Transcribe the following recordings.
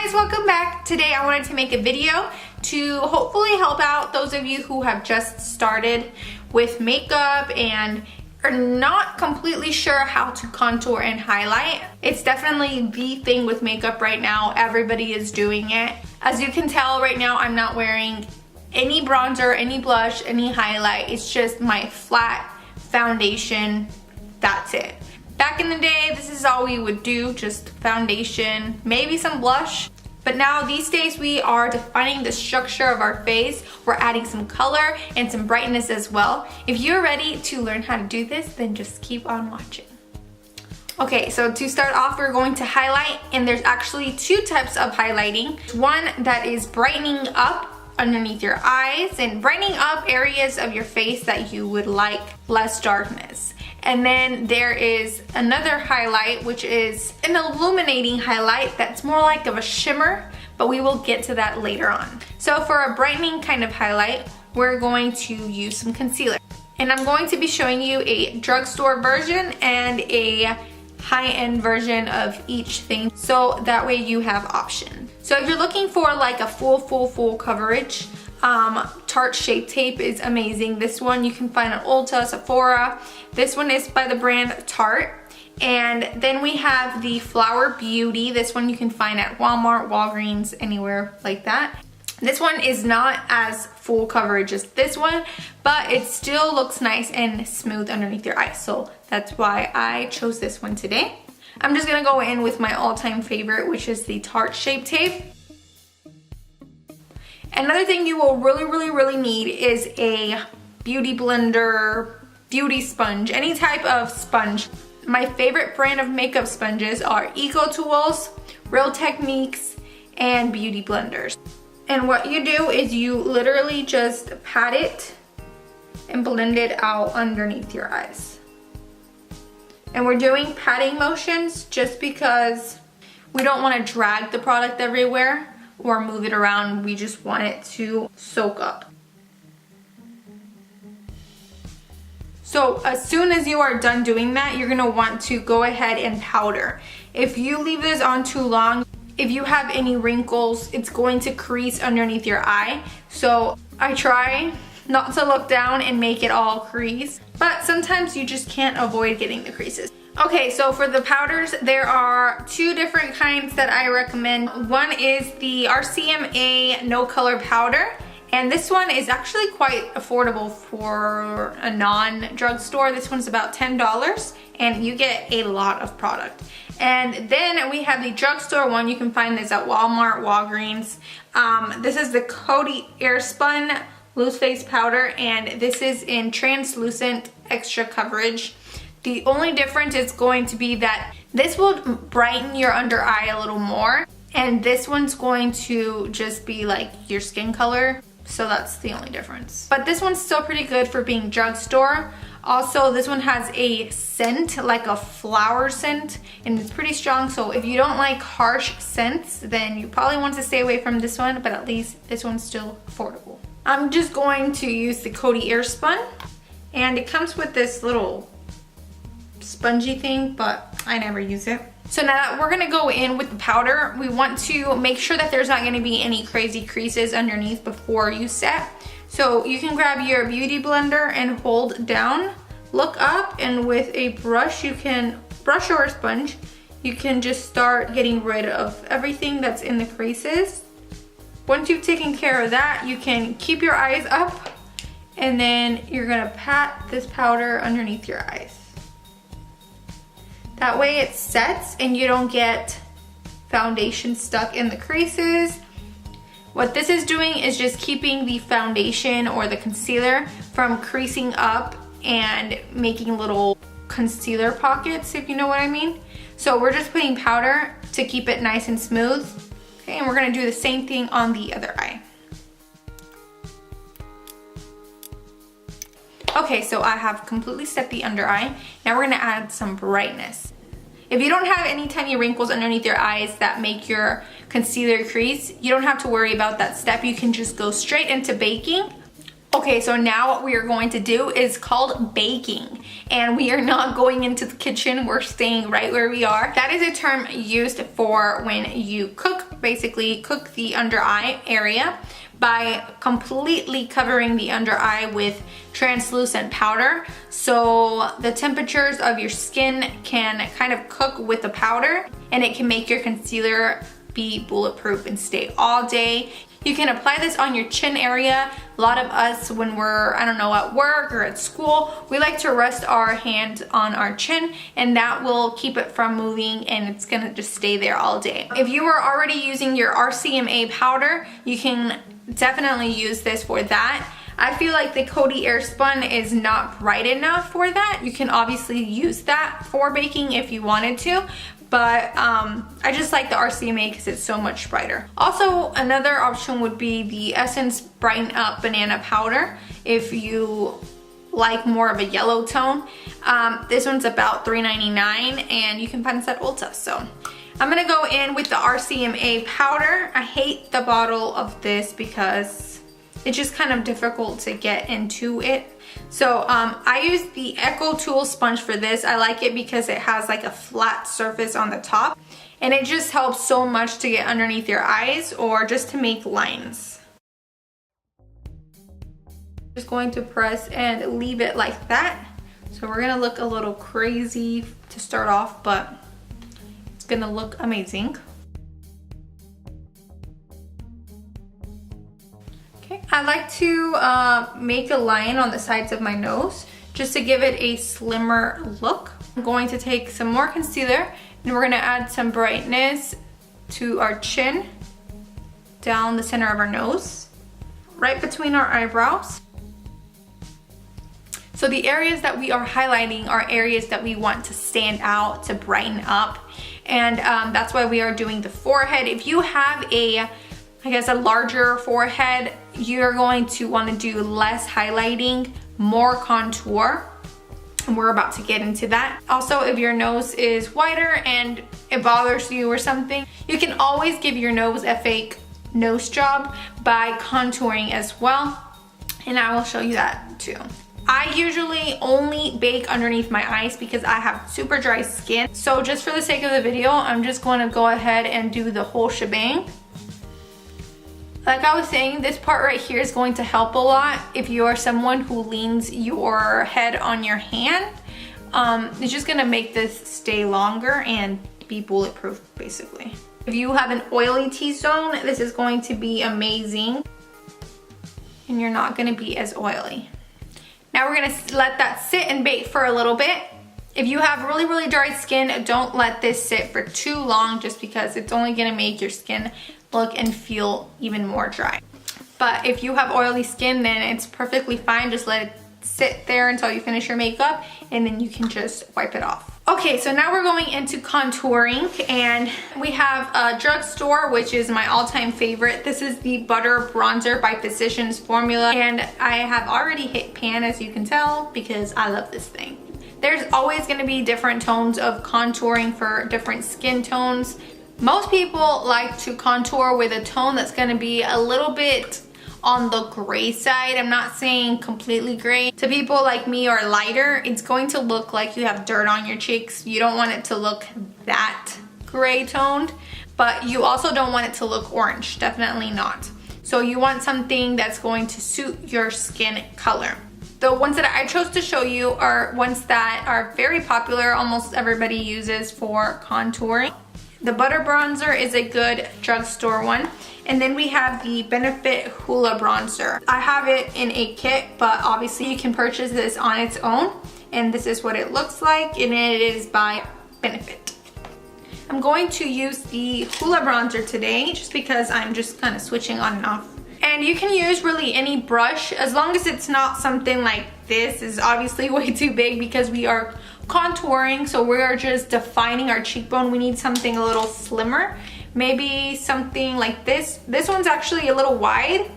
guys, welcome back. Today I wanted to make a video to hopefully help out those of you who have just started with makeup and are not completely sure how to contour and highlight. It's definitely the thing with makeup right now. Everybody is doing it. As you can tell right now, I'm not wearing any bronzer, any blush, any highlight. It's just my flat foundation. That's it. Back in the day, this is all we would do, just foundation, maybe some blush. But now these days we are defining the structure of our face. We're adding some color and some brightness as well. If you're ready to learn how to do this, then just keep on watching. Okay, so to start off, we're going to highlight, and there's actually two types of highlighting. One that is brightening up underneath your eyes and brightening up areas of your face that you would like less darkness. And then there is another highlight, which is an illuminating highlight that's more like of a shimmer, but we will get to that later on. So for a brightening kind of highlight, we're going to use some concealer. And I'm going to be showing you a drugstore version and a high-end version of each thing, so that way you have option. So if you're looking for like a full coverage, Tarte Shape Tape is amazing. This one you can find at Ulta, Sephora. This one is by the brand Tarte. And then we have the Flower Beauty. This one you can find at Walmart, Walgreens, anywhere like that. This one is not as full coverage as this one, but it still looks nice and smooth underneath your eyes. So that's why I chose this one today. I'm just gonna go in with my all-time favorite, which is the Tarte Shape Tape. Another thing you will really need is a beauty blender, beauty sponge, any type of sponge. My favorite brand of makeup sponges are Eco Tools, Real Techniques, and beauty blenders. And what you do is you literally just pat it and blend it out underneath your eyes. And we're doing patting motions just because we don't want to drag the product everywhere or move it around. We just want it to soak up. So as soon as you are done doing that, you're gonna want to go ahead and powder. If you leave this on too long, if you have any wrinkles, it's going to crease underneath your eye. So I try not to look down and make it all crease, but sometimes you just can't avoid getting the creases. Okay, so for the powders, there are two different kinds that I recommend. One is the RCMA No Color Powder, and this one is actually quite affordable for a non-drugstore. This one's about $10, and you get a lot of product. And then we have the drugstore one. You can find this at Walmart, Walgreens. This is the Coty Airspun Loose Face Powder, and this is in translucent extra coverage. The only difference is going to be that this will brighten your under eye a little more, and this one's going to just be like your skin color. So that's the only difference. But this one's still pretty good for being drugstore. Also, this one has a scent, like a flower scent, and it's pretty strong. So if you don't like harsh scents, then you probably want to stay away from this one, but at least this one's still affordable. I'm just going to use the Coty Airspun, and it comes with this little spongy thing, but I never use it. So now that we're gonna go in with the powder, we want to make sure that there's not gonna be any crazy creases underneath before you set. So you can grab your beauty blender and hold down, look up, and with a brush, you can, brush or a sponge, you can just start getting rid of everything that's in the creases. Once you've taken care of that, you can keep your eyes up, and then you're gonna pat this powder underneath your eyes. That way it sets and you don't get foundation stuck in the creases. What this is doing is just keeping the foundation or the concealer from creasing up and making little concealer pockets, if you know what I mean. So we're just putting powder to keep it nice and smooth. Okay, and we're gonna do the same thing on the other eye. Okay, so I have completely set the under eye. Now we're gonna add some brightness. If you don't have any tiny wrinkles underneath your eyes that make your concealer crease, you don't have to worry about that step. You can just go straight into baking. Okay, so now what we are going to do is called baking, and we are not going into the kitchen, we're staying right where we are. That is a term used for when you cook, basically cook the under eye area by completely covering the under eye with translucent powder. So the temperatures of your skin can kind of cook with the powder, and it can make your concealer be bulletproof and stay all day. You can apply this on your chin area. A lot of us, when we're, I don't know, at work or at school, we like to rest our hand on our chin, and that will keep it from moving, and it's gonna just stay there all day. If you are already using your RCMA powder, you can definitely use this for that. I feel like the Coty Airspun is not bright enough for that. You can obviously use that for baking if you wanted to, but I just like the RCMA because it's so much brighter. Also, another option would be the Essence Brighten Up Banana Powder if you like more of a yellow tone. This one's about $3.99 and you can find this at Ulta. So I'm gonna go in with the RCMA powder. I hate the bottle of this because it's just kind of difficult to get into it. So I use the Echo Tool sponge for this. I like it because it has like a flat surface on the top, and it just helps so much to get underneath your eyes or just to make lines. Just going to press and leave it like that. So we're gonna look a little crazy to start off, but it's gonna look amazing. I like to make a line on the sides of my nose just to give it a slimmer look. I'm going to take some more concealer and we're going to add some brightness to our chin, down the center of our nose, right between our eyebrows. So the areas that we are highlighting are areas that we want to stand out, to brighten up, and that's why we are doing the forehead. If you have a larger forehead, you're going to want to do less highlighting, more contour, and we're about to get into that. Also, if your nose is wider and it bothers you or something, you can always give your nose a fake nose job by contouring as well, and I will show you that too. I usually only bake underneath my eyes because I have super dry skin. So just for the sake of the video, I'm just going to go ahead and do the whole shebang. Like I was saying, this part right here is going to help a lot if you are someone who leans your head on your hand. It's just gonna make this stay longer and be bulletproof, basically. If you have an oily T-zone, this is going to be amazing, and you're not gonna be as oily. Now we're gonna let that sit and bake for a little bit. If you have really, really dry skin, don't let this sit for too long, just because it's only gonna make your skin look and feel even more dry. But if you have oily skin, then it's perfectly fine. Just let it sit there until you finish your makeup, and then you can just wipe it off. Okay, so now we're going into contouring, and we have a Drugstore, which is my all-time favorite. This is the Butter Bronzer by Physicians Formula, and I have already hit pan, as you can tell, because I love this thing. There's always gonna be different tones of contouring for different skin tones. Most people like to contour with a tone that's gonna be a little bit on the gray side. I'm not saying completely gray. To people like me or lighter, it's going to look like you have dirt on your cheeks. You don't want it to look that gray toned, but you also don't want it to look orange, definitely not. So you want something that's going to suit your skin color. The ones that I chose to show you are ones that are very popular, almost everybody uses for contouring. The Butter Bronzer is a good drugstore one. And then we have the Benefit Hoola Bronzer. I have it in a kit, but obviously you can purchase this on its own. And this is what it looks like, and it is by Benefit. I'm going to use the Hoola Bronzer today, just because I'm just kind of switching on and off. And you can use really any brush, as long as it's not something like this. Is obviously way too big because we are contouring, so we are just defining our cheekbone. We need something a little slimmer, maybe something like this. This one's actually a little wide,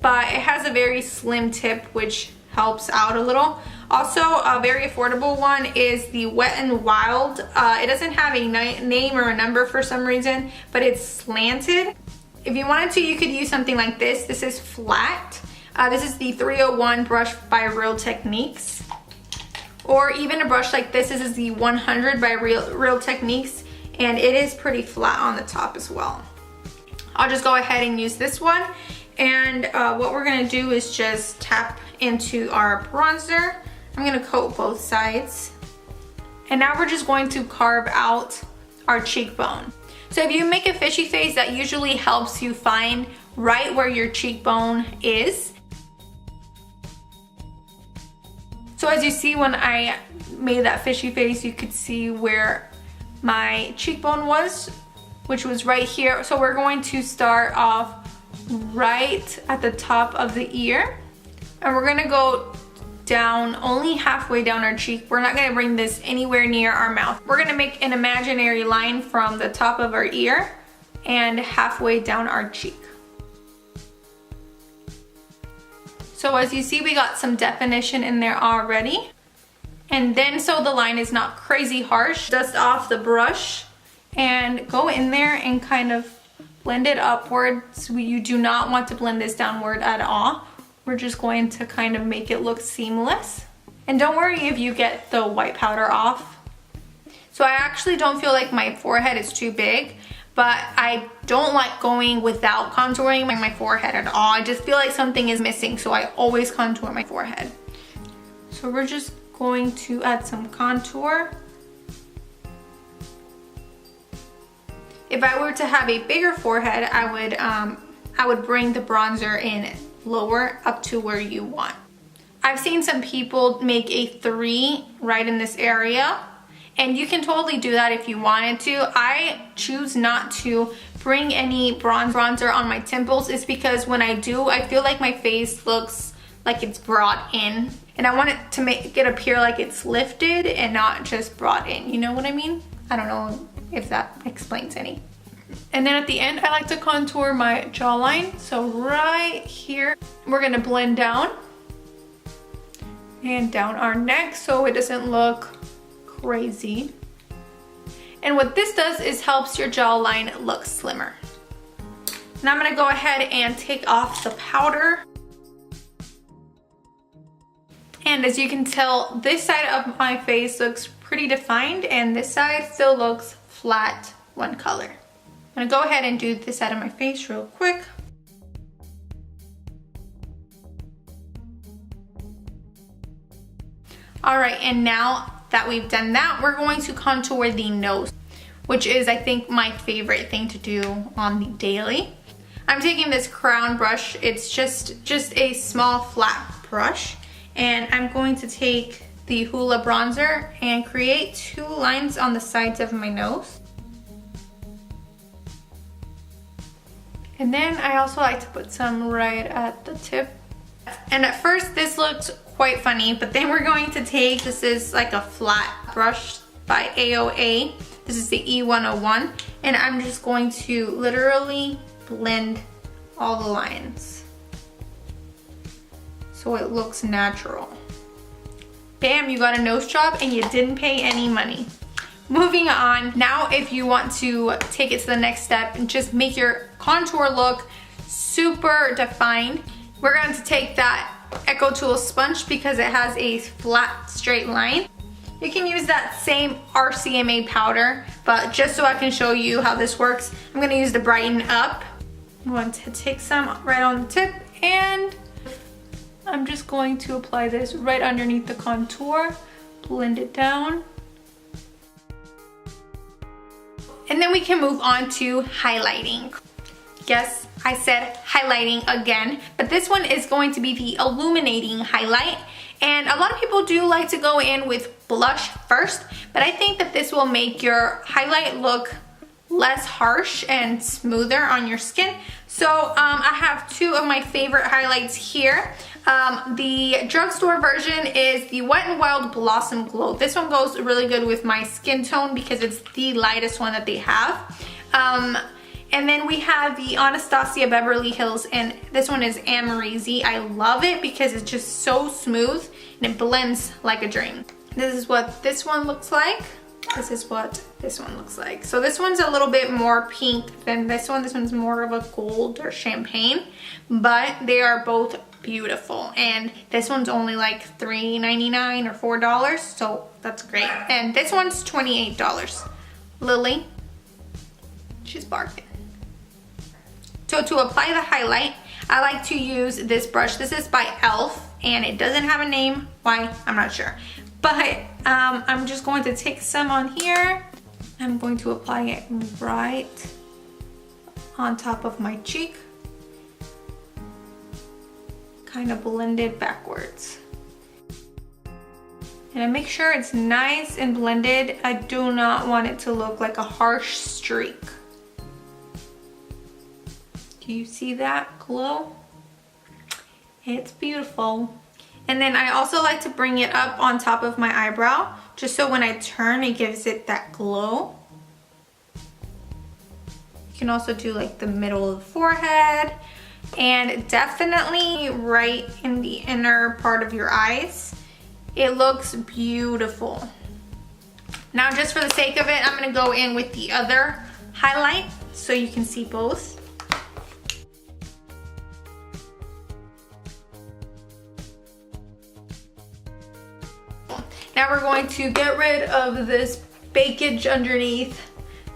but it has a very slim tip, which helps out a little. Also, a very affordable one is the Wet n Wild. It doesn't have a name or a number for some reason, but it's slanted. If you wanted to, you could use something like this. This is flat. This is the 301 brush by Real Techniques. Or even a brush like this. This is the 100 by Real Techniques, and it is pretty flat on the top as well. I'll just go ahead and use this one, and what we're gonna do is just tap into our bronzer. I'm gonna coat both sides, and now we're just going to carve out our cheekbone. So if you make a fishy face, that usually helps you find right where your cheekbone is. So as you see, when I made that fishy face, you could see where my cheekbone was, which was right here. So we're going to start off right at the top of the ear, and we're gonna go down only halfway down our cheek. We're not gonna bring this anywhere near our mouth. We're gonna make an imaginary line from the top of our ear and halfway down our cheek. So as you see, we got some definition in there already. And then, so the line is not crazy harsh, dust off the brush and go in there and kind of blend it upwards. You do not want to blend this downward at all. We're just going to kind of make it look seamless. And don't worry if you get the white powder off. So I actually don't feel like my forehead is too big, but I don't like going without contouring my forehead at all. I just feel like something is missing, so I always contour my forehead. So we're just going to add some contour. If I were to have a bigger forehead, I would bring the bronzer in lower up to where you want. I've seen some people make a 3 right in this area, and you can totally do that if you wanted to. I choose not to bring any bronzer on my temples. It's because when I do, I feel like my face looks like it's brought in, and I want it to make it appear like it's lifted and not just brought in. You know what I mean? I don't know if that explains any. And then at the end, I like to contour my jawline. So right here, we're gonna blend down and down our neck so it doesn't look crazy. And what this does is helps your jawline look slimmer. Now I'm gonna go ahead and take off the powder. And as you can tell, this side of my face looks pretty defined, and this side still looks flat, one color. I'm gonna go ahead and do this side of my face real quick. All right, and now that we've done that, we're going to contour the nose, which is, I think, my favorite thing to do on the daily. I'm taking this crown brush. It's just a small flat brush, and I'm going to take the Hoola bronzer and create 2 lines on the sides of my nose. And then I also like to put some right at the tip. And at first this looks quite funny, but then we're going to take, this is like a flat brush by AOA. This is the E101, and I'm just going to literally blend all the lines so it looks natural. Bam, you got a nose job and you didn't pay any money. Moving on, now if you want to take it to the next step and just make your contour look super defined, we're going to take that Echo Tool sponge because it has a flat straight line. You can use that same RCMA powder, but just so I can show you how this works, I'm going to use the Brighten Up. I'm going to take some right on the tip, and I'm just going to apply this right underneath the contour, blend it down. And then we can move on to highlighting. Yes, I said highlighting again, but this one is going to be the illuminating highlight. And a lot of people do like to go in with blush first, but I think that this will make your highlight look less harsh and smoother on your skin. So I have 2 of my favorite highlights here. The Drugstore version is the Wet n Wild Blossom Glow. This one goes really good with my skin tone because it's the lightest one that they have. And then we have the Anastasia Beverly Hills, and this one is Amreezy. I love it because it's just so smooth and it blends like a dream. This is what this one looks like. this is what this one looks like. So this one's a little bit more pink than this one. This one's more of a gold or champagne, but they are both beautiful. And this one's only like $3.99 or $4, so that's great. And this one's $28. Lily, she's barking. So to apply the highlight, I like to use this brush. This is by e.l.f. and it doesn't have a name. Why? I'm not sure. But I'm just going to take some on here. I'm going to apply it right on top of my cheek. Kind of blend it backwards. And I make sure it's nice and blended. I do not want it to look like a harsh streak. Do you see that glow? It's beautiful. And then I also like to bring it up on top of my eyebrow, just so when I turn, it gives it that glow. You can also do like the middle of the forehead, and definitely right in the inner part of your eyes. It looks beautiful. Now, just for the sake of it, I'm gonna go in with the other highlight so you can see both. Now we're going to get rid of this bakage underneath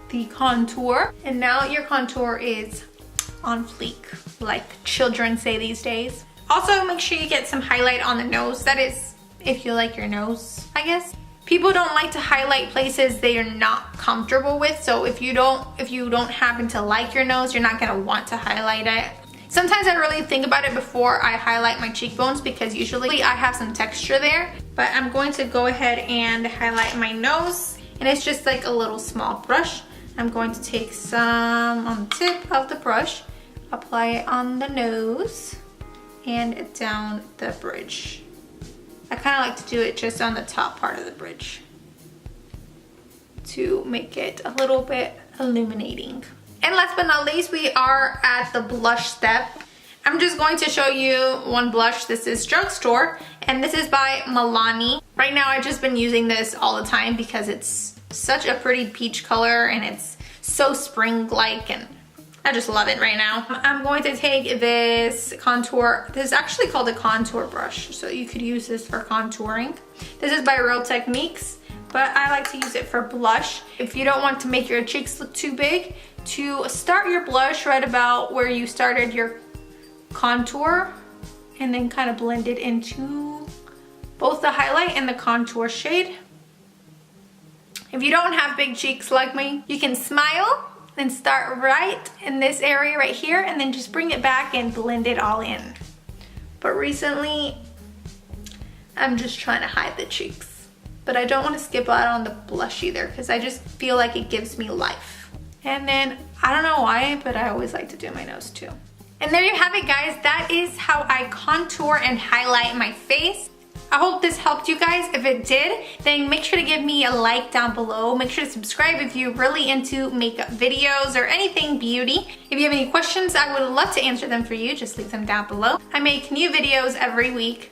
the contour. And now your contour is on fleek, like children say these days. Also, make sure you get some highlight on the nose. That is, if you like your nose, I guess. People don't like to highlight places they are not comfortable with. So if you don't happen to like your nose, you're not gonna want to highlight it. Sometimes I really think about it before I highlight my cheekbones, because usually I have some texture there. But I'm going to go ahead and highlight my nose. And it's just like a little small brush. I'm going to take some on the tip of the brush, apply it on the nose, and down the bridge. I kind of like to do it just on the top part of the bridge to make it a little bit illuminating. And last but not least, we are at the blush step. I'm just going to show you one blush. This is Drugstore, and this is by Milani. Right now, I've just been using this all the time because it's such a pretty peach color and it's so spring-like, and I just love it right now. I'm going to take this contour. This is actually called a contour brush, so you could use this for contouring. This is by Real Techniques, but I like to use it for blush. If you don't want to make your cheeks look too big, to start your blush right about where you started your contour, and then kind of blend it into both the highlight and the contour shade. If you don't have big cheeks like me, you can smile and start right in this area right here, and then just bring it back and blend it all in. But recently, I'm just trying to hide the cheeks. But I don't want to skip out on the blush either, because I just feel like it gives me life. And then, I don't know why, but I always like to do my nose too. And there you have it, guys. That is how I contour and highlight my face. I hope this helped you guys. If it did, then make sure to give me a like down below. Make sure to subscribe if you're really into makeup videos or anything beauty. If you have any questions, I would love to answer them for you. Just leave them down below. I make new videos every week.